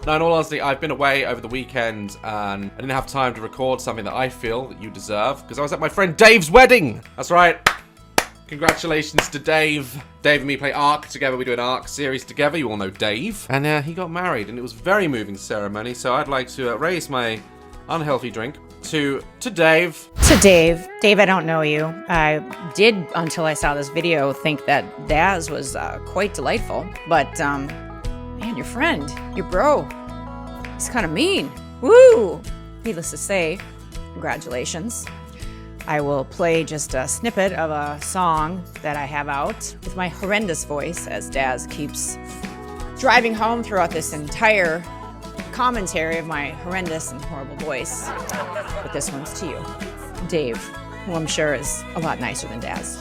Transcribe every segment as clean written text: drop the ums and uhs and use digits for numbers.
Now, in all honesty, I've been away over the weekend and I didn't have time to record something that I feel that you deserve because I was at my friend Dave's wedding. That's right. Congratulations to Dave. Dave and me play Ark together. We do an Ark series together. You all know Dave. And he got married and it was a very moving ceremony. So I'd like to raise my unhealthy drink to Dave. To Dave. Dave, I don't know you. I did, until I saw this video, think that DAZ was quite delightful. But, man, your friend, your bro, he's kind of mean. Woo! Needless to say, congratulations. I will play just a snippet of a song that I have out with my horrendous voice as DAZ keeps driving home throughout this entire commentary of my horrendous and horrible voice. But this one's to you, Dave, who I'm sure is a lot nicer than DAZ.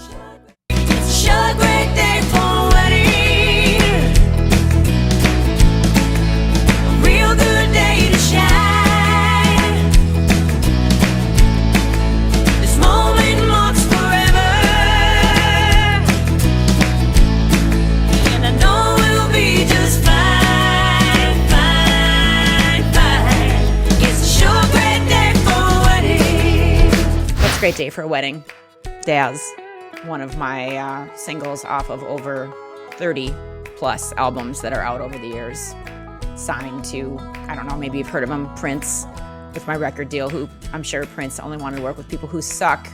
It's a great day for a wedding. A real good day to shine. This moment marks forever. And I know we'll be just fine, fine, fine. It's a sure great day for a wedding. What's a great day for a wedding? DAZ. One of my singles off of over 30 plus albums that are out over the years. Signed to, I don't know, maybe you've heard of him, Prince, with my record deal, who I'm sure Prince only wanted to work with people who suck.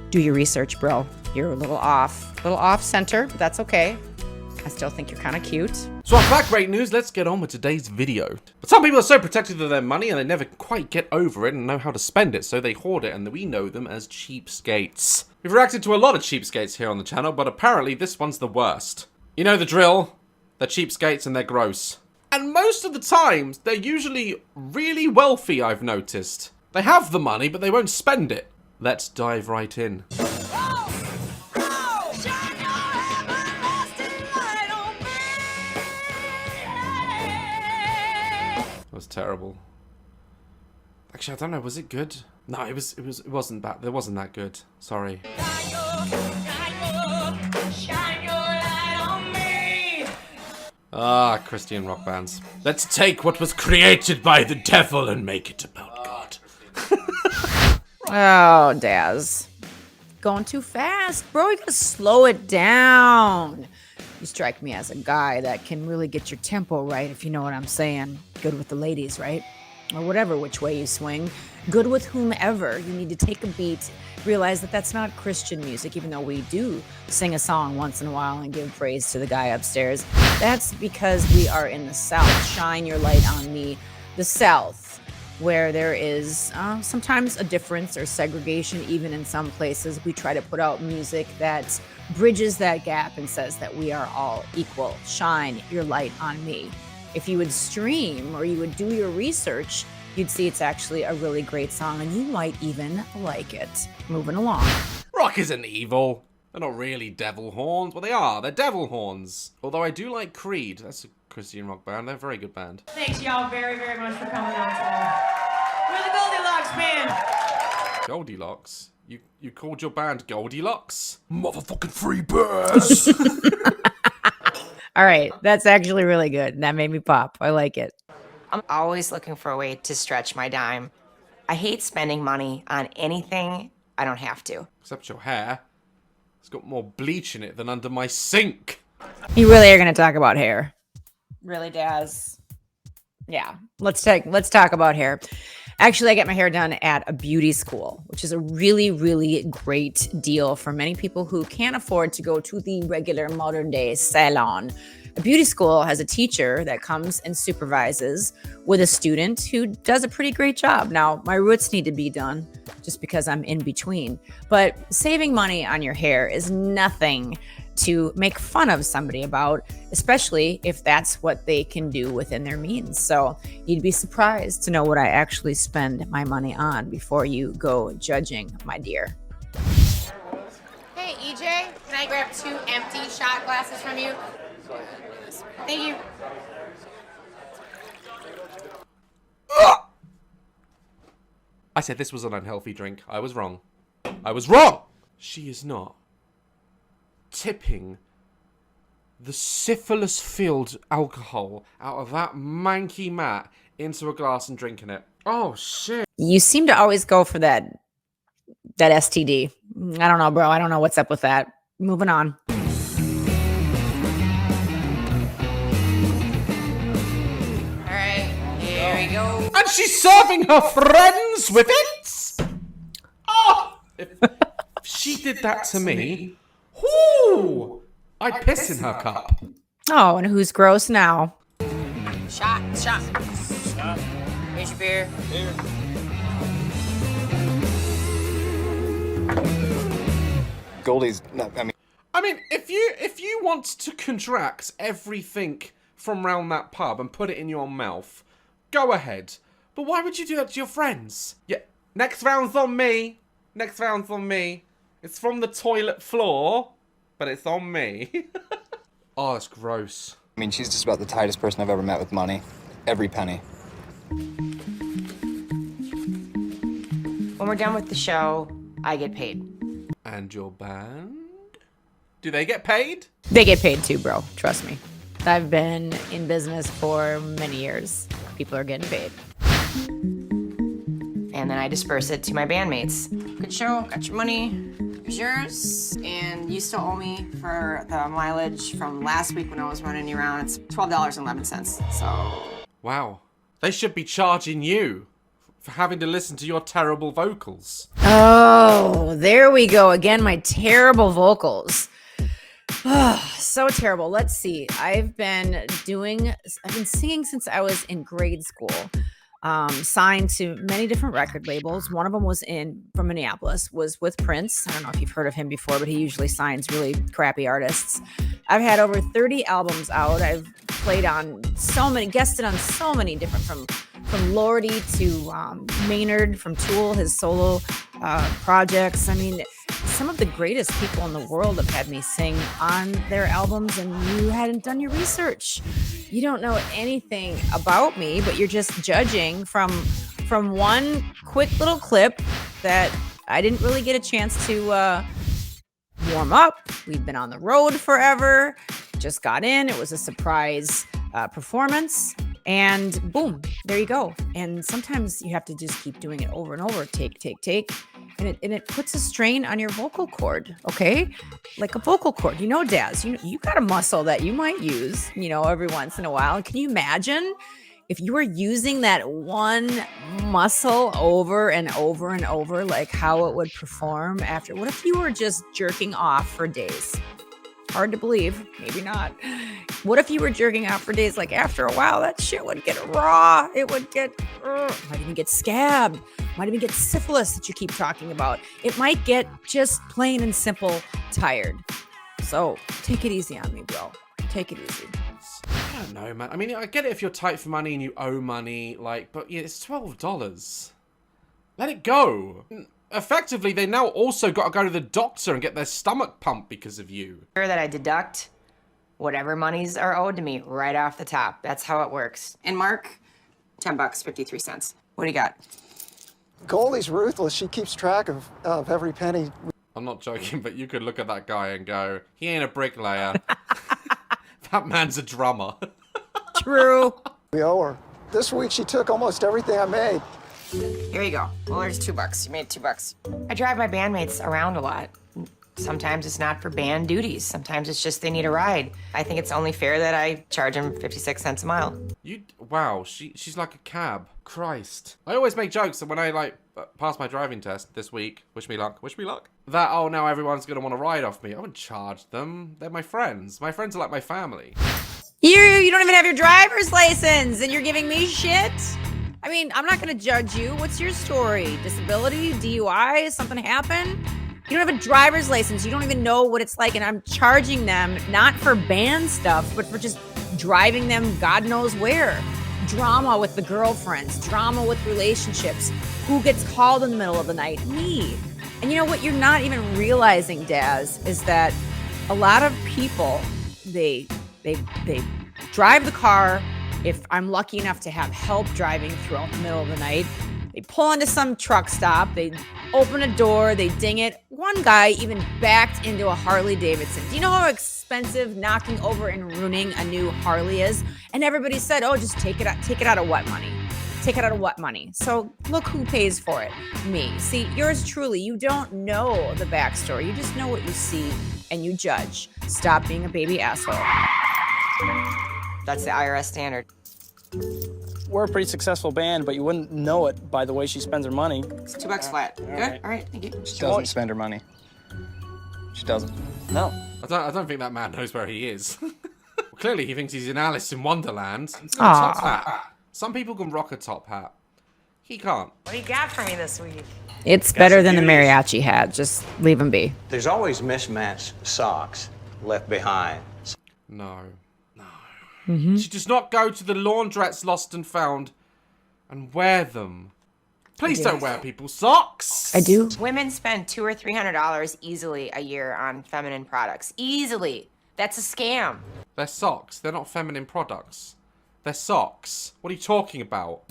Do your research, bro. You're a little off center, but that's okay. I still think you're kind of cute. So off that great news, let's get on with today's video. But some people are so protective of their money and they never quite get over it and know how to spend it, so they hoard it, and we know them as cheapskates. We've reacted to a lot of cheapskates here on the channel, but apparently this one's the worst. You know the drill. They're cheapskates and they're gross. And most of the times, they're usually really wealthy, I've noticed. They have the money, but they won't spend it. Let's dive right in. That was terrible. Actually, I don't know. Was it good? No, it wasn't bad. It wasn't that good. Sorry. Ah, Christian rock bands. Let's take what was created by the devil and make it about God. Oh, DAZ. Going too fast, bro. You gotta slow it down. You strike me as a guy that can really get your tempo right, if you know what I'm saying. Good with the ladies, right? Or whatever which way you swing. Good with whomever. You need to take a beat, realize that that's not Christian music, even though we do sing a song once in a while and give praise to the guy upstairs. That's because we are in the South. Shine your light on me. The South, where there is sometimes a difference or segregation, even in some places. We try to put out music that bridges that gap and says that we are all equal. Shine your light on me. If you would stream or you would do your research, you'd see it's actually a really great song and you might even like it. Moving along. Rock isn't evil. They're not really devil horns. Well, they are. They're devil horns. Although I do like Creed. That's a Christian rock band. They're a very good band. Thanks y'all very, very much for coming out today. We're the Goldilocks band. Goldilocks? You called your band Goldilocks? Motherfucking free birds! All right, that's actually really good. That made me pop. I like it. I'm always looking for a way to stretch my dime. I hate spending money on anything I don't have to. Except your hair. It's got more bleach in it than under my sink. You really are going to talk about hair. Really, DAZ? Yeah, let's talk about hair. Actually, I get my hair done at a beauty school, which is a really, really great deal for many people who can't afford to go to the regular modern day salon. A beauty school has a teacher that comes and supervises with a student who does a pretty great job. Now, my roots need to be done just because I'm in between, but saving money on your hair is nothing to make fun of somebody about, especially if that's what they can do within their means. So you'd be surprised to know what I actually spend my money on before you go judging, my dear. Hey, EJ, can I grab 2 empty shot glasses from you? Thank you. I said this was an unhealthy drink. I was wrong. I was wrong! She is not tipping the syphilis-filled alcohol out of that manky mat into a glass and drinking it. Oh, shit. You seem to always go for that STD. I don't know, bro. I don't know what's up with that. Moving on. All right, here we go. And she's serving her friends with it? Oh! If she did that to me, whoo! I'd piss in her cup. Oh, and who's gross now? Shot. Here's your beer. Goldie's, no, I mean, if you want to contract everything from round that pub and put it in your mouth, go ahead. But why would you do that to your friends? Yeah, next round's on me. Next round's on me. It's from the toilet floor, but it's on me. Oh, that's gross. I mean, she's just about the tightest person I've ever met with money. Every penny. When we're done with the show, I get paid. And your band? Do they get paid? They get paid too, bro. Trust me. I've been in business for many years. People are getting paid. And then I disperse it to my bandmates. Good show. Got your money. Here's yours. And you still owe me for the mileage from last week when I was running you around. It's $12.11. So. Wow. They should be charging you for having to listen to your terrible vocals. Oh, there we go. Again, my terrible vocals. Oh, so terrible. Let's see. I've been singing since I was in grade school. Signed to many different record labels. One of them was from Minneapolis, was with Prince. I don't know if you've heard of him before, but he usually signs really crappy artists. I've had over 30 albums out. I've played on guested on so many different, from Lordy to Maynard from Tool, his solo projects. I mean, some of the greatest people in the world have had me sing on their albums, and you hadn't done your research. You don't know anything about me, but you're just judging from one quick little clip that I didn't really get a chance to warm up. We've been on the road forever. Just got in. It was a surprise performance. And boom, there you go. And sometimes you have to just keep doing it over and over. Take. And it puts a strain on your vocal cord, okay? Like a vocal cord. You know, DAZ, you got a muscle that you might use, every once in a while. Can you imagine if you were using that one muscle over and over and over, like how it would perform after? What if you were just jerking off for days? Hard to believe. Maybe not. What if you were jerking off for days? Like after a while, that shit would get raw. It would get, might even get scabbed. Might even get syphilis that you keep talking about. It might get just plain and simple tired. So take it easy on me, bro. Take it easy. I don't know, man. I mean, I get it if you're tight for money and you owe money, but yeah, it's $12. Let it go. Effectively, they now also got to go to the doctor and get their stomach pumped because of you. Sure that I deduct whatever monies are owed to me right off the top. That's how it works. And Mark, $10, 53 cents. What do you got? Goldie's ruthless. She keeps track of every penny. I'm not joking, but you could look at that guy and go, he ain't a bricklayer. That man's a drummer. True. We owe her. This week she took almost everything I made. Here you go. Well, there's $2. You made $2. I drive my bandmates around a lot. Sometimes it's not for band duties. Sometimes it's just they need a ride. I think it's only fair that I charge them 56 cents a mile. Wow, she's like a cab. Christ. I always make jokes that when I pass my driving test this week, wish me luck, that, oh, now everyone's gonna want to ride off me. I wouldn't charge them. They're my friends. My friends are like my family. You don't even have your driver's license and you're giving me shit? I mean, I'm not going to judge you. What's your story? Disability? DUI? Something happened? You don't have a driver's license. You don't even know what it's like. And I'm charging them not for band stuff, but for just driving them God knows where. Drama with the girlfriends. Drama with relationships. Who gets called in the middle of the night? Me. And you know what you're not even realizing, DAZ, is that a lot of people, they drive the car. If I'm lucky enough to have help driving throughout the middle of the night, They pull into some truck stop. They open a door. They ding it. One guy even backed into a Harley Davidson. Do you know how expensive knocking over and ruining a new Harley is? And everybody said, oh, just take it out. Take it out of what money? Take it out of what money? So look who pays for it. Me. See, yours truly, you don't know the backstory. You just know what you see and you judge. Stop being a baby asshole. That's the IRS standard. We're a pretty successful band, but you wouldn't know it by the way she spends her money. It's $2 flat. Good? All right, thank you. She doesn't spend her money. She doesn't. No. I don't think that man knows where he is. Well, clearly, he thinks he's in Alice in Wonderland. He's got a top hat. Some people can rock a top hat. He can't. What do you got for me this week? It's better than the mariachi hat. Just leave him be. There's always mismatched socks left behind. No. She does not go to the laundrettes lost and found and wear them. Please don't wear people's socks. I do. Women spend $200 or $300 easily a year on feminine products. Easily. That's a scam. They're socks. They're not feminine products. They're socks. What are you talking about?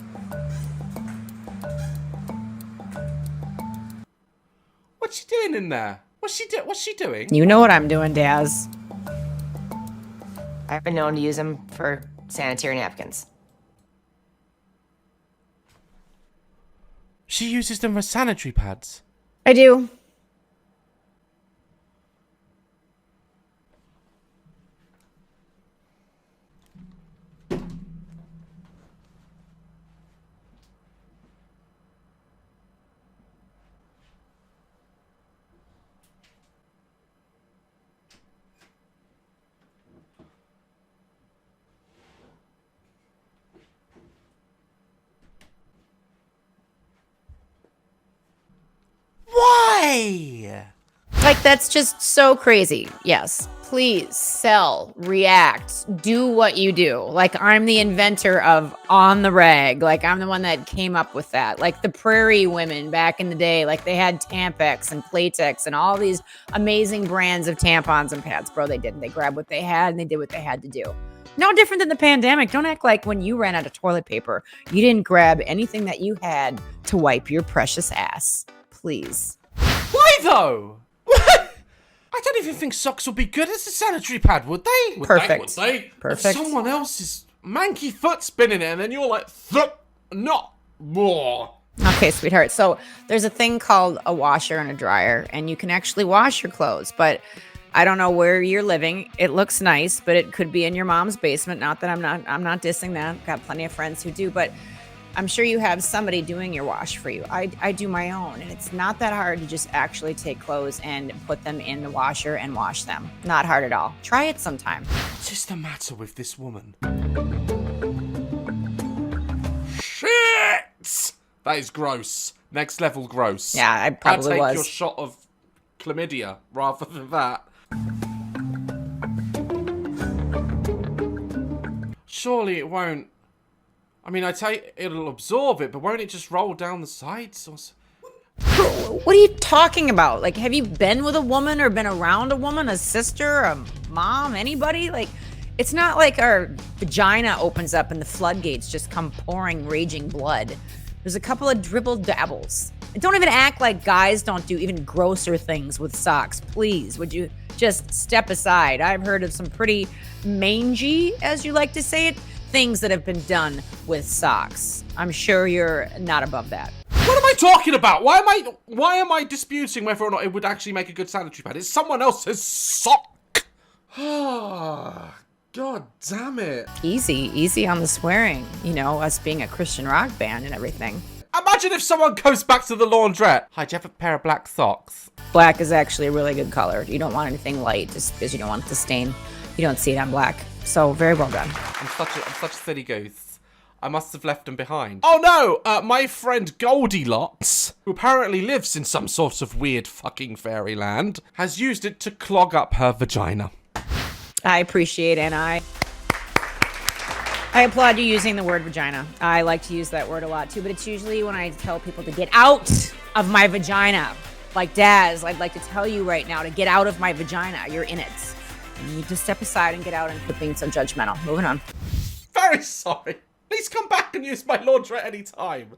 What's she doing in there? What's she doing? You know what I'm doing, Daz. I've been known to use them for sanitary napkins. She uses them for sanitary pads. I do. Why? Like, that's just so crazy. Yes. Please sell, react, do what you do. Like, I'm the inventor of On the Rag. Like, I'm the one that came up with that. Like the Prairie women back in the day, like they had Tampax and Playtex and all these amazing brands of tampons and pads. Bro, they didn't. They grabbed what they had and they did what they had to do. No different than the pandemic. Don't act like when you ran out of toilet paper, you didn't grab anything that you had to wipe your precious ass. Please. Why though? I don't even think socks would be good as a sanitary pad, would they? Perfect. Would they? Perfect. If someone else's manky foot spinning it, and then you're like, not more. Okay, sweetheart. So there's a thing called a washer and a dryer, and you can actually wash your clothes, but I don't know where you're living. It looks nice, but it could be in your mom's basement. Not that I'm not dissing that. Got plenty of friends who do, but I'm sure you have somebody doing your wash for you. I do my own, and it's not that hard to just actually take clothes and put them in the washer and wash them. Not hard at all. Try it sometime. What's just the matter with this woman? Shit! That is gross. Next level gross. Yeah, I probably I'd take was. your shot of chlamydia rather than that. Surely it won't. I mean, I take it'll absorb it, but won't it just roll down the sides? Or... What are you talking about? Like, have you been with a woman or been around a woman, a sister, a mom, anybody? Like, it's not like our vagina opens up and the floodgates just come pouring raging blood. There's a couple of dribble dabbles. And don't even act like guys don't do even grosser things with socks. Please, would you just step aside? I've heard of some pretty mangy, as you like to say it, things that have been done with socks. I'm sure you're not above that. What am I talking about? Why am I disputing whether or not it would actually make a good sanitary pad? It's someone else's sock. God damn it. Easy on the swearing. You know, us being a Christian rock band and everything. Imagine if someone goes back to the laundrette. Hi, do you have a pair of black socks? Black is actually a really good color. You don't want anything light just because you don't want it to stain. You don't see it on black. So, very well done. I'm such a silly goose. I must have left them behind. Oh no! My friend Goldilocks, who apparently lives in some sort of weird fucking fairyland, has used it to clog up her vagina. I appreciate and I applaud you using the word vagina. I like to use that word a lot too, but it's usually when I tell people to get out of my vagina. Like Daz, I'd like to tell you right now to get out of my vagina. You're in it. You need to step aside and get out and quit being so judgmental. Moving on. Very sorry. At Please come back and use my laundry at any time.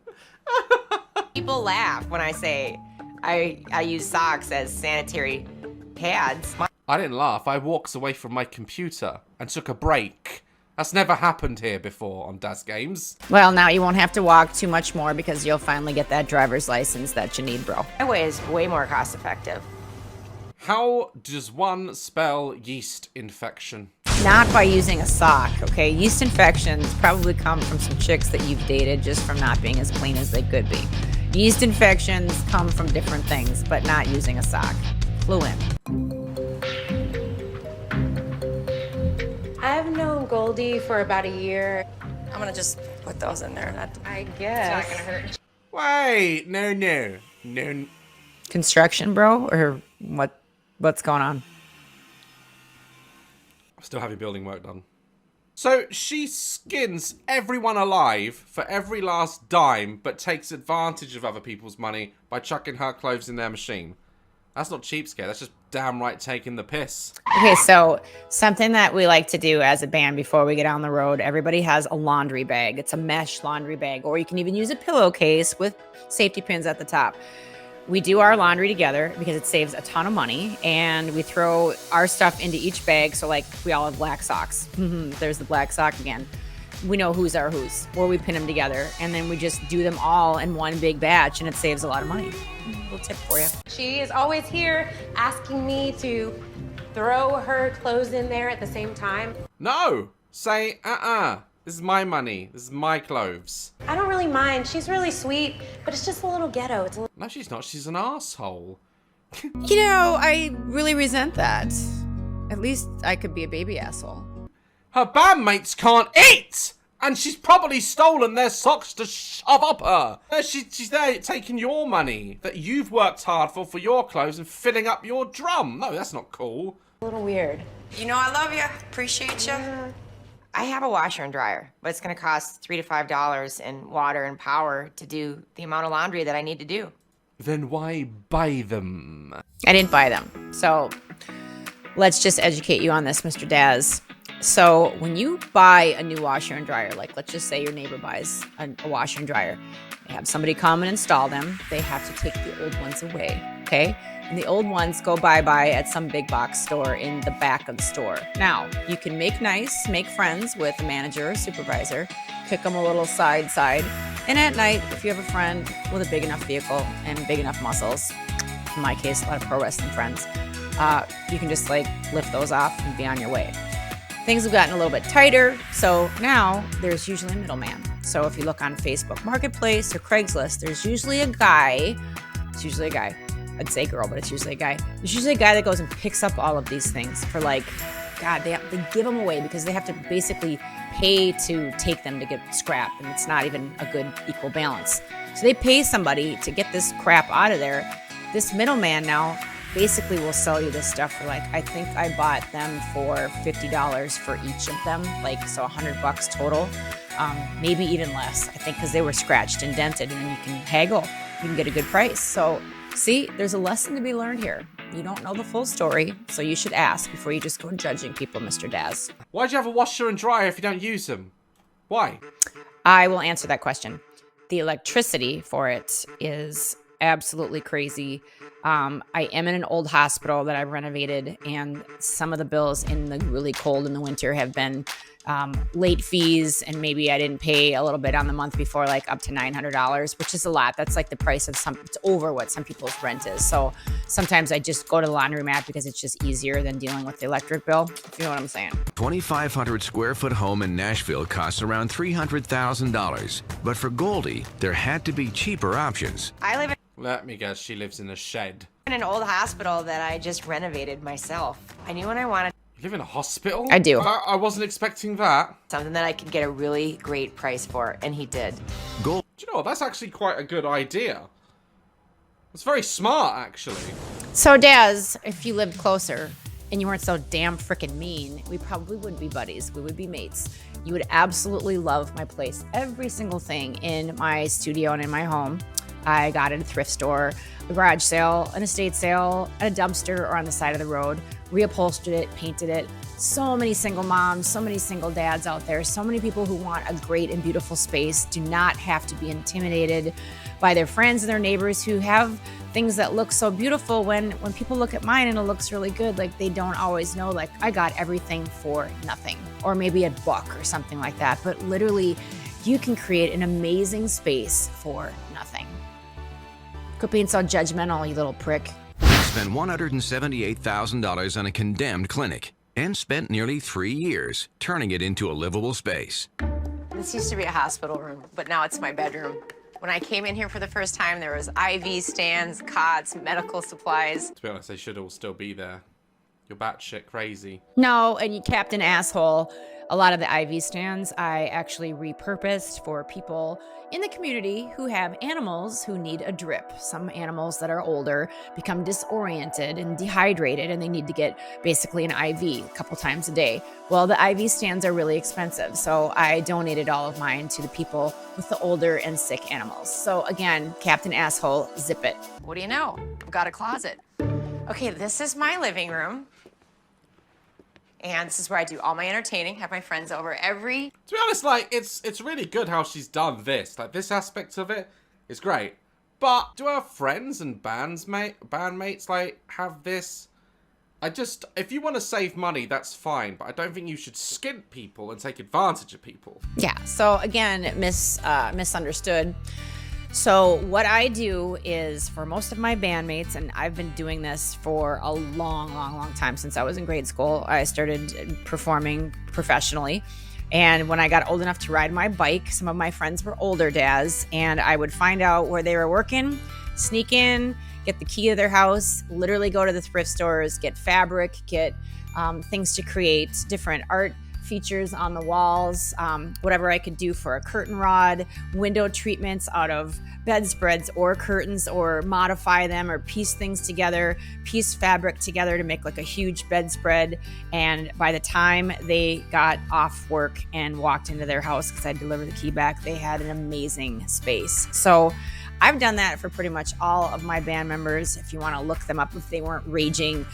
People laugh when I say I use socks as sanitary pads. I didn't laugh. I walked away from my computer and took a break. That's never happened here before on DAZ games. Well, now you won't have to walk too much more because you'll finally get that driver's license that you need, bro. My way is way more cost effective. How does one spell yeast infection? Not by using a sock, okay? Yeast infections probably come from some chicks that you've dated just from not being as clean as they could be. Yeast infections come from different things, but not using a sock. Flew in. I've known Goldie for about a year. I'm gonna just put those in there. I guess. It's not gonna hurt. Wait, no. Construction, bro? Or what's going on? I'm still having building work done. So she skins everyone alive for every last dime, but takes advantage of other people's money by chucking her clothes in their machine. That's not cheapskate, that's just downright taking the piss. Okay, so something that we like to do as a band before we get on the road, everybody has a laundry bag. It's a mesh laundry bag, or you can even use a pillowcase with safety pins at the top. We do our laundry together because it saves a ton of money, and we throw our stuff into each bag. So like we all have black socks. There's the black sock again. We know who's our who's, or we pin them together, and then we just do them all in one big batch, and it saves a lot of money. A little tip for you. She is always here asking me to throw her clothes in there at the same time. No! Say, this is my money. This is my clothes. I don't really mind. She's really sweet, but it's just a little ghetto. It's a little... No, she's not. She's an asshole. You know, I really resent that. At least I could be a baby asshole. Her bandmates can't eat! And she's probably stolen their socks to shove up her. She's there taking your money that you've worked hard for your clothes and filling up your drum. No, that's not cool. A little weird. You know I love you. Appreciate you. I have a washer and dryer, but it's going to cost $3 to $5 in water and power to do the amount of laundry that I need to do. Then why buy them? I didn't buy them. So let's just educate you on this, Mr. Daz. So when you buy a new washer and dryer, like let's just say your neighbor buys a washer and dryer, they have somebody come and install them. They have to take the old ones away, okay? And the old ones go bye-bye at some big box store in the back of the store. Now, you can make friends with a manager or supervisor, kick them a little side, and at night, if you have a friend with a big enough vehicle and big enough muscles, in my case, a lot of pro wrestling friends, you can just like lift those off and be on your way. Things have gotten a little bit tighter, so now there's usually a middleman. So if you look on Facebook Marketplace or Craigslist, there's usually a guy. It's usually a guy. I'd say girl, but it's usually a guy. There's usually a guy that goes and picks up all of these things for like, God, they give them away because they have to basically pay to take them to get scrap, and it's not even a good equal balance. So they pay somebody to get this crap out of there. This middleman now basically will sell you this stuff for like, I think I bought them for $50 for each of them, like so $100 total, maybe even less. I think because they were scratched and dented, and then you can haggle, you can get a good price. So see, there's a lesson to be learned here. You don't know the full story, so you should ask before you just go judging people, Mr. Daz. Why'd you have a washer and dryer if you don't use them? Why? I will answer that question. The electricity for it is absolutely crazy. I am in an old hospital that I've renovated, and some of the bills in the really cold in the winter have been late fees, and maybe I didn't pay a little bit on the month before, like up to $900, which is a lot. That's like the price of it's over what some people's rent is. So sometimes I just go to the laundromat because it's just easier than dealing with the electric bill, if you know what I'm saying. 2,500 square foot home in Nashville costs around $300,000. But for Goldie, there had to be cheaper options. I live Let me guess, she lives in a shed. in an old hospital that I just renovated myself. I knew what I wanted. You live in a hospital? I do. I wasn't expecting that. Something that I could get a really great price for, and he did. Gold. Do you know what? That's actually quite a good idea. It's very smart, actually. So, Daz, if you lived closer and you weren't so damn freaking mean, we probably would be buddies. We would be mates. You would absolutely love my place. Every single thing in my studio and in my home I got at a thrift store, a garage sale, an estate sale, at a dumpster, or on the side of the road, reupholstered it, painted it. So many single moms, so many single dads out there, so many people who want a great and beautiful space do not have to be intimidated by their friends and their neighbors who have things that look so beautiful. When people look at mine and it looks really good, like they don't always know, like I got everything for nothing, or maybe a buck or something like that. But literally, you can create an amazing space for nothing. Quit being so judgmental, you little prick. Spent $178,000 on a condemned clinic and spent nearly 3 years turning it into a livable space. This used to be a hospital room, but now it's my bedroom. When I came in here for the first time, there was IV stands, cots, medical supplies. To be honest, they should all still be there. You're batshit crazy. No, and you Captain Asshole. A lot of the IV stands I actually repurposed for people in the community who have animals who need a drip. Some animals that are older become disoriented and dehydrated, and they need to get basically an IV a couple times a day. Well, the IV stands are really expensive, so I donated all of mine to the people with the older and sick animals. So again, Captain Asshole, zip it. What do you know? I've got a closet. Okay, this is my living room. And this is where I do all my entertaining, have my friends over every... To be honest, like, it's really good how she's done this. Like, this aspect of it is great. But do our friends and bandmates, like, have this? If you want to save money, that's fine. But I don't think you should skimp people and take advantage of people. Yeah, so again, misunderstood. So what I do is, for most of my bandmates, and I've been doing this for a long time, since I was in grade school, I started performing professionally. And when I got old enough to ride my bike, some of my friends were older dads, and I would find out where they were working, sneak in, get the key to their house, literally go to the thrift stores, get fabric, get things to create different art features on the walls, whatever I could do for a curtain rod, window treatments out of bedspreads or curtains, or modify them or piece things together, piece fabric together to make like a huge bedspread. And by the time they got off work and walked into their house, because I delivered the key back, they had an amazing space. So I've done that for pretty much all of my band members. If you want to look them up, if they weren't raging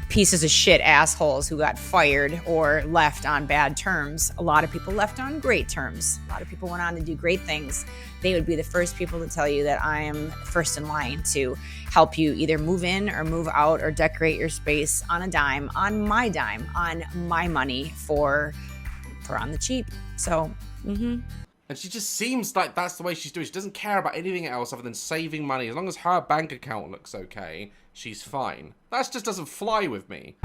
pieces of shit assholes who got fired or left on bad terms. A lot of people left on great terms. A lot of people went on to do great things. They would be the first people to tell you that I am first in line to help you either move in or move out or decorate your space on a dime, on my money for on the cheap. So, And she just seems like that's the way she's doing. She doesn't care about anything else other than saving money. As long as her bank account looks okay, she's fine. That just doesn't fly with me.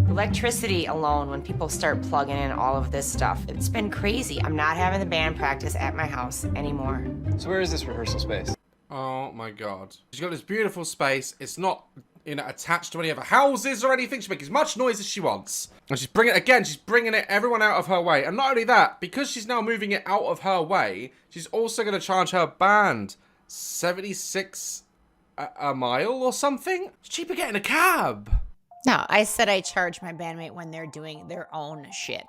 Electricity alone, when people start plugging in all of this stuff, it's been crazy. I'm not having the band practice at my house anymore. So where is this rehearsal space? Oh my god. She's got this beautiful space. It's not, attached to any other houses or anything. She makes as much noise as she wants. And she's bringing everyone out of her way. And not only that, because she's now moving it out of her way, she's also going to charge her band 76 a mile or something. It's cheaper getting a cab. no, I said I charge my bandmate when they're doing their own shit,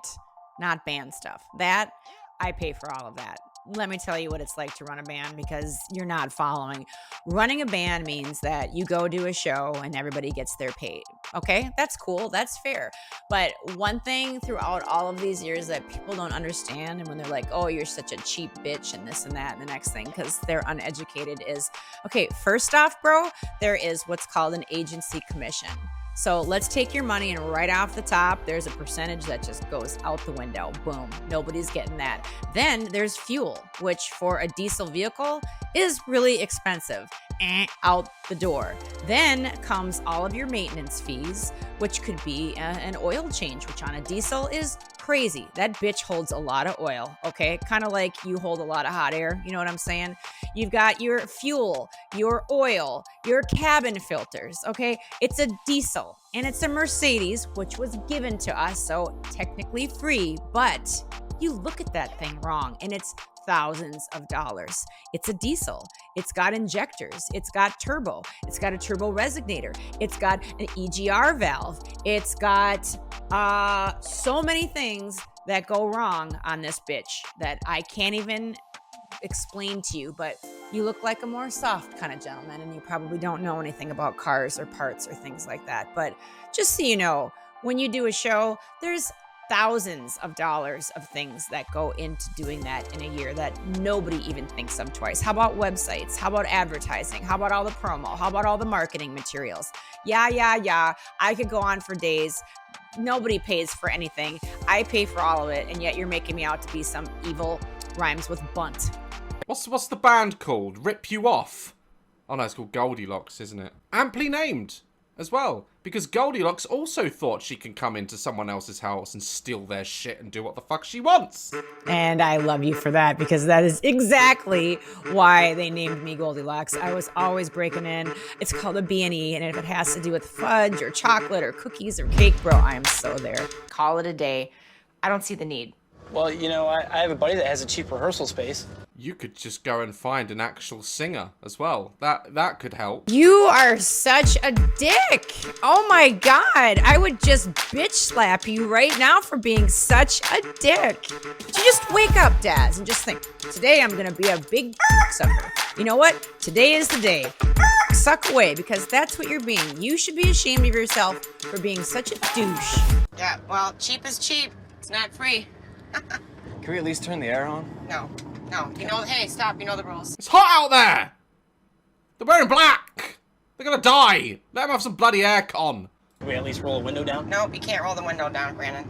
not band stuff. That, I pay for all of that. Let me tell you what it's like to run a band, because you're not following. Running a band means that you go do a show and everybody gets their paid. Okay, that's cool, that's fair. But one thing throughout all of these years that people don't understand, and when they're like, oh, you're such a cheap bitch and this and that and the next thing, because they're uneducated, is, okay, first off, bro, there is what's called an agency commission. So let's take your money, and right off the top, there's a percentage that just goes out the window. Boom. Nobody's getting that. Then there's fuel, which for a diesel vehicle is really expensive. Out the door. Then comes all of your maintenance fees, which could be an oil change, which on a diesel is crazy. That bitch holds a lot of oil, okay? Kind of like you hold a lot of hot air, you know what I'm saying? You've got your fuel, your oil, your cabin filters, okay? It's a diesel, and it's a Mercedes, which was given to us, so technically free, but you look at that thing wrong, and it's thousands of dollars. It's a diesel. It's got injectors. It's got turbo. It's got a turbo resonator. It's got an EGR valve. It's got so many things that go wrong on this bitch that I can't even explain to you, but you look like a more soft kind of gentleman and you probably don't know anything about cars or parts or things like that. But just so you know, when you do a show, there's thousands of dollars of things that go into doing that in a year that nobody even thinks of twice. How about websites? How about advertising? How about all the promo? How about all the marketing materials? Yeah. I could go on for days. Nobody pays for anything. I pay for all of it, and yet you're making me out to be some evil rhymes with bunt. What's the band called? Rip You Off? Oh no, it's called Goldilocks, isn't it? Amply named as well, because Goldilocks also thought she can come into someone else's house and steal their shit and do what the fuck she wants. And I love you for that, because that is exactly why they named me Goldilocks. I was always breaking in. It's called a B&E, and if it has to do with fudge or chocolate or cookies or cake, bro, I am so there. Call it a day. I don't see the need. Well, you know, I have a buddy that has a cheap rehearsal space. You could just go and find an actual singer as well. That could help. You are such a dick. Oh my God. I would just bitch slap you right now for being such a dick. But you just wake up, Daz, and just think, today I'm going to be a big sucker. You know what? Today is the day. Suck away, because that's what you're being. You should be ashamed of yourself for being such a douche. Yeah, well, cheap is cheap. It's not free. Can we at least turn the air on? No. You know, hey, stop. You know the rules. It's hot out there! They're wearing black! They're gonna die! Let them have some bloody aircon. Can we at least roll a window down? Nope, you can't roll the window down, Brandon.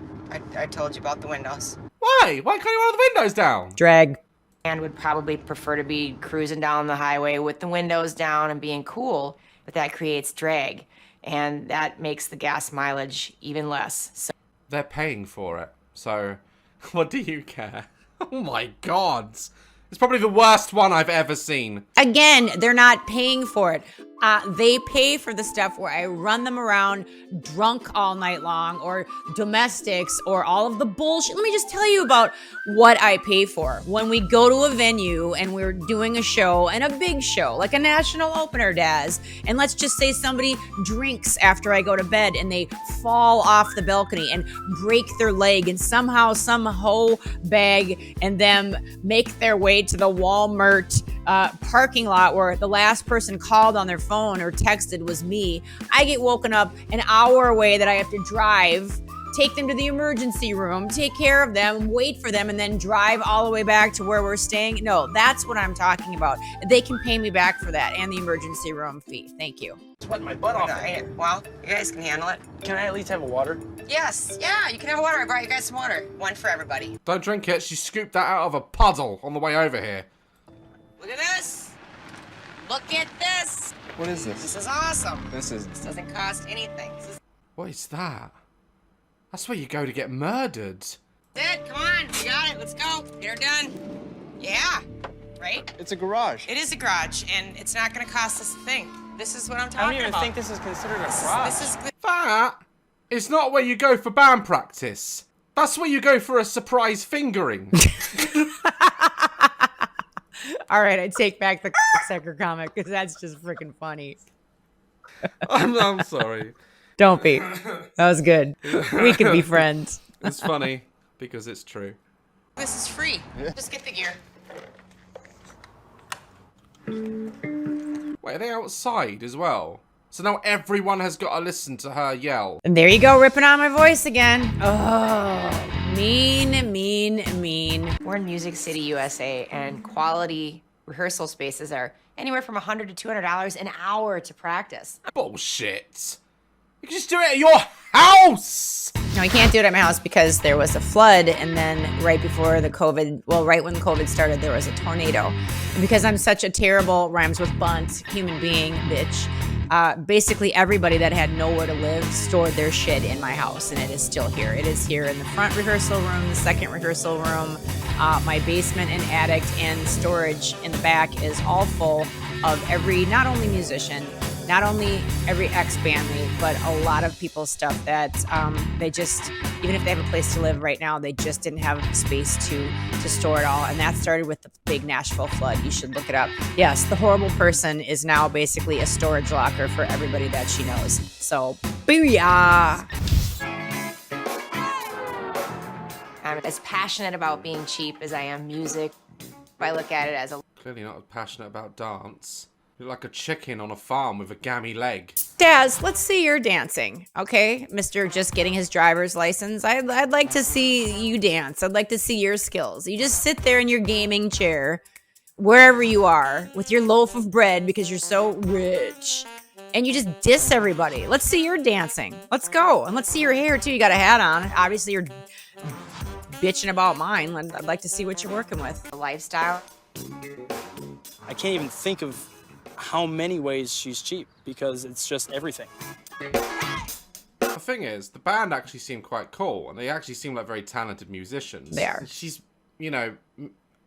I told you about the windows. Why? Why can't you roll the windows down? Drag. And would probably prefer to be cruising down the highway with the windows down and being cool, but that creates drag, and that makes the gas mileage even less. So They're paying for it, so what do you care? Oh my God. It's probably the worst one I've ever seen. Again, they're not paying for it. They pay for the stuff where I run them around drunk all night long, or domestics, or all of the bullshit. Let me just tell you about what I pay for. When we go to a venue and we're doing a show, and a big show, like a national opener, Daz, and let's just say somebody drinks after I go to bed and they fall off the balcony and break their leg, and somehow some hoe bag and them make their way to the Walmart parking lot where the last person called on their phone or texted was me. I get woken up an hour away that I have to drive, take them to the emergency room, take care of them, wait for them, and then drive all the way back to where we're staying. No, that's what I'm talking about. They can pay me back for that and the emergency room fee. Thank you. Sweating my butt off. Well, you guys can handle it. Can I at least have a water? Yes, yeah, you can have water. I brought you guys some water. One for everybody. Don't drink it. She scooped that out of a puddle on the way over here. Look at this. Look at this. What is this? This is awesome. This doesn't cost anything. What is that? That's where you go to get murdered. That's it. Come on. We got it. Let's go. Get her done. Yeah. Right? It's a garage. It is a garage, and it's not going to cost us a thing. This is what I'm talking about. I don't even think this is considered a garage. This is That is not where you go for band practice. That's where you go for a surprise fingering. All right, I take back the sucker comment, because that's just freaking funny. I'm sorry. Don't be. That was good. We can be friends. It's funny because it's true. This is free. Just get the gear. Wait, are they outside as well? So now everyone has got to listen to her yell. And there you go, ripping on my voice again. Oh, mean. we're in Music City, USA, and quality rehearsal spaces are anywhere from $100 to $200 an hour to practice. Bullshit. You can just do it at your house. No, I can't do it at my house because there was a flood, and then right before the COVID, well, right when COVID started, there was a tornado. And because I'm such a terrible rhymes with bunt human being, bitch, basically everybody that had nowhere to live stored their shit in my house, and it is still here. It is here in the front rehearsal room, the second rehearsal room, my basement and attic, and storage in the back is all full of every, not only musician, not only every ex-bandmate, but a lot of people's stuff that they just, even if they have a place to live right now, they just didn't have space to store it all. And that started with the big Nashville flood. You should look it up. Yes, the horrible person is now basically a storage locker for everybody that she knows. So, booyah! I'm as passionate about being cheap as I am music. I look at it as a... Clearly not as passionate about dance. You're like a chicken on a farm with a gammy leg. Daz, let's see your dancing, okay? Mr. Just getting his driver's license. I'd like to see you dance. I'd like to see your skills. You just sit there in your gaming chair, wherever you are, with your loaf of bread because you're so rich. And you just diss everybody. Let's see your dancing. Let's go. And let's see your hair, too. You got a hat on. Obviously, you're bitching about mine. I'd like to see what you're working with. lifestyle. I can't even think of how many ways she's cheap because it's just everything. The thing is, the band actually seemed quite cool, and they actually seem like very talented musicians. They are. She's, you know,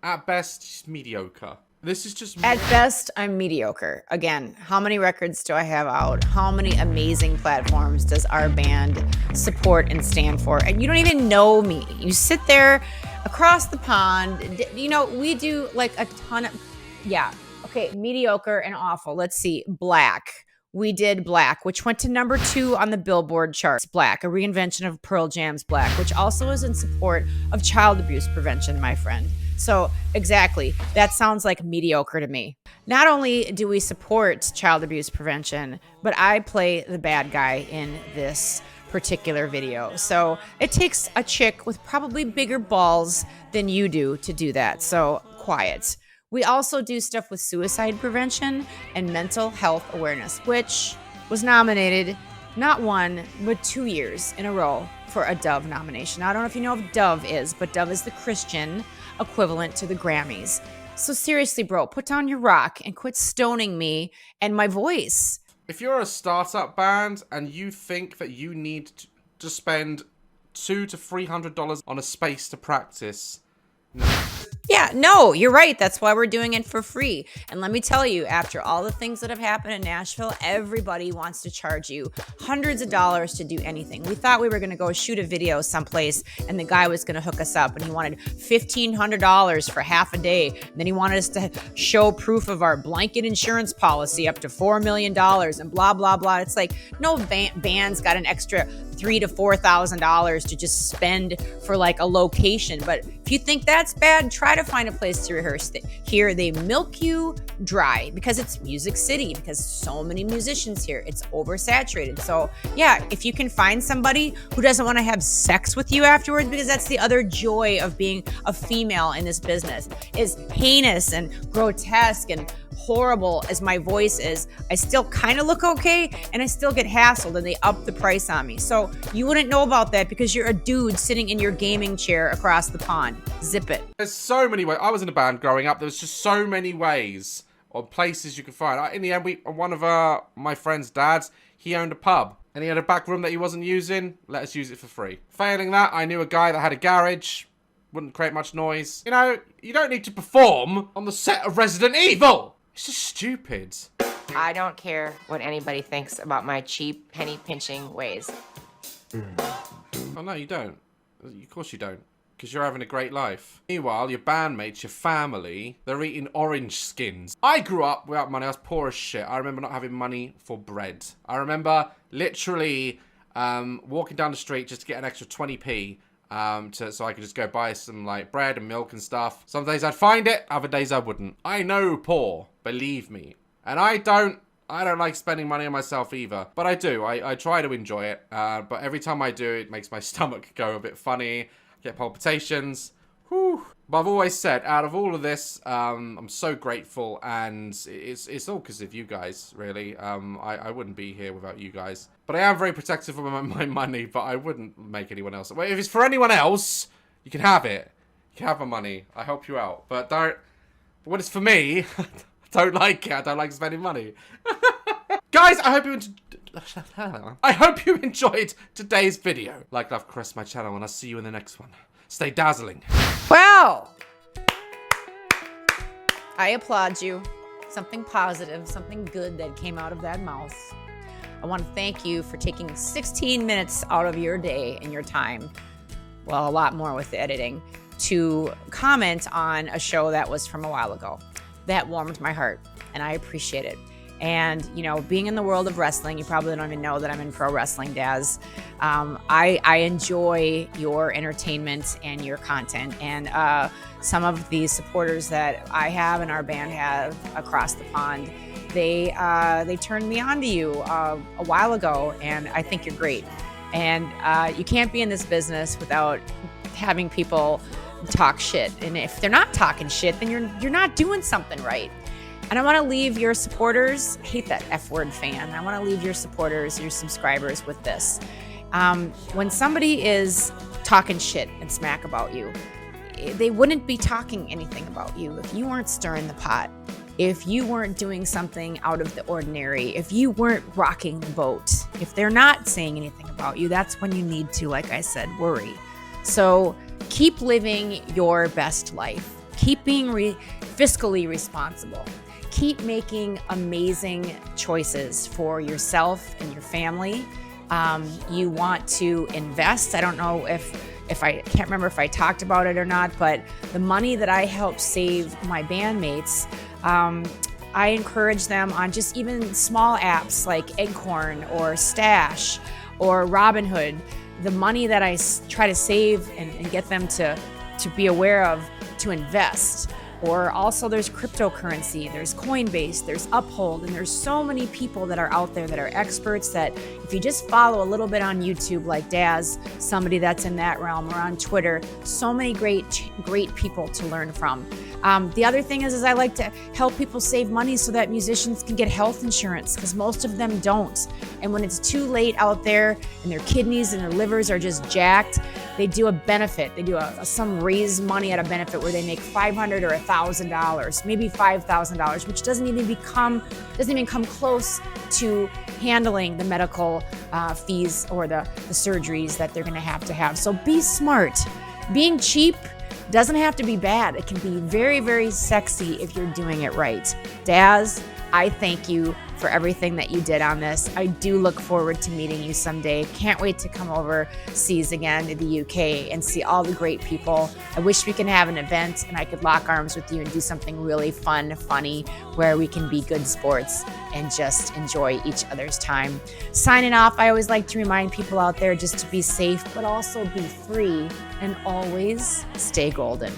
at best, she's mediocre. This is just... At best, I'm mediocre. Again, how many records do I have out? How many amazing platforms does our band support and stand for? And you don't even know me. You sit there across the pond. You know, we do like a ton of... Yeah. Okay, mediocre and awful. Let's see. Black. We did Black, which went to #2 on the Billboard charts. Black, a reinvention of Pearl Jam's Black, which also is in support of child abuse prevention, my friend. So exactly, that sounds like mediocre to me. Not only do we support child abuse prevention, but I play the bad guy in this particular video. So it takes a chick with probably bigger balls than you do to do that. So quiet. We also do stuff with suicide prevention and mental health awareness, which was nominated not 1, but 2 years in a row for a Dove nomination. I don't know if you know what Dove is, but Dove is the Christian equivalent to the Grammys. So seriously, bro, put down your rock and quit stoning me and my voice. If you're a startup band and you think that you need to spend $200 to $300 on a space to practice, no. Yeah, no, you're right. That's why we're doing it for free. And let me tell you, after all the things that have happened in Nashville, everybody wants to charge you hundreds of dollars to do anything. We thought we were going to go shoot a video someplace and the guy was going to hook us up and he wanted $1,500 for half a day. And then he wanted us to show proof of our blanket insurance policy up to $4 million and blah, blah, blah. It's like no band's got an extra $3,000 to $4,000 to just spend for like a location. But if you think that's bad, try to find a place to rehearse. Here they milk you dry because it's Music City, because so many musicians here. It's oversaturated. So yeah, if you can find somebody who doesn't want to have sex with you afterwards, because that's the other joy of being a female in this business, is heinous and grotesque and horrible as my voice is, I still kind of look okay and I still get hassled and they up the price on me. So you wouldn't know about that because you're a dude sitting in your gaming chair across the pond. Zip it. There's so many ways. I was in a band growing up. There was just so many ways or places you could find. In the end, one of my friend's dads, he owned a pub and he had a back room that he wasn't using. Let us use it for free. Failing that, I knew a guy that had a garage. Wouldn't create much noise. You know, you don't need to perform on the set of Resident Evil. It's just stupid. I don't care what anybody thinks about my cheap penny pinching ways. Oh no, you don't. Of course you don't. Because you're having a great life. Meanwhile, your bandmates, your family, they're eating orange skins. I grew up without money. I was poor as shit. I remember not having money for bread. I remember literally walking down the street just to get an extra 20p. So I could just go buy some like bread and milk and stuff. Some days I'd find it, other days I wouldn't. I know poor, believe me. And I don't like spending money on myself either. But I do, I try to enjoy it. But every time I do, it makes my stomach go a bit funny. Get palpitations. Whew. But I've always said, out of all of this, I'm so grateful, and it's all because of you guys, really. I wouldn't be here without you guys. But I am very protective of my money, but I wouldn't make anyone else. Well, if it's for anyone else, you can have it. You can have my money. I help you out. But don't... But when it's for me, I don't like it. I don't like spending money. Guys, I hope you enjoyed today's video. Like, love, caress my channel, and I'll see you in the next one. Stay dazzling. Well, I applaud you. Something positive, something good that came out of that mouth. I want to thank you for taking 16 minutes out of your day and your time, well, a lot more with the editing, to comment on a show that was from a while ago. That warmed my heart, and I appreciate it. And, you know, being in the world of wrestling, you probably don't even know that I'm in pro wrestling, Daz. I enjoy your entertainment and your content. And some of the supporters that I have and our band have across the pond, they turned me on to you a while ago, and I think you're great. And you can't be in this business without having people talk shit. And if they're not talking shit, then you're not doing something right. And I want to leave your supporters, I hate that F word fan, I want to leave your supporters, your subscribers with this. When somebody is talking shit and smack about you, they wouldn't be talking anything about you if you weren't stirring the pot, if you weren't doing something out of the ordinary, if you weren't rocking the boat. If they're not saying anything about you, that's when you need to, like I said, worry. So keep living your best life. Keep being fiscally responsible. Keep making amazing choices for yourself and your family. You want to invest. I don't know if I can't remember if I talked about it or not, but the money that I help save my bandmates, I encourage them on just even small apps like Eggcorn or Stash or Robinhood. The money that I try to save and get them to be aware of to invest. Or also there's cryptocurrency, there's Coinbase, there's Uphold, and there's so many people that are out there that are experts that if you just follow a little bit on YouTube like DAZ, somebody that's in that realm, or on Twitter, so many great people to learn from. The other thing is I like to help people save money so that musicians can get health insurance, because most of them don't. And when it's too late out there and their kidneys and their livers are just jacked, they do a benefit. They do some raise money at a benefit where they make $500 or $1,000, maybe $5,000, which doesn't even come close to handling the medical fees or the surgeries that they're going to have. So be smart. Being cheap doesn't have to be bad. It can be very, very sexy if you're doing it right. Daz, I thank you for everything that you did on this. I do look forward to meeting you someday. Can't wait to come overseas again to the UK and see all the great people. I wish we could have an event and I could lock arms with you and do something really fun, funny, where we can be good sports and just enjoy each other's time. Signing off, I always like to remind people out there just to be safe, but also be free and always stay golden.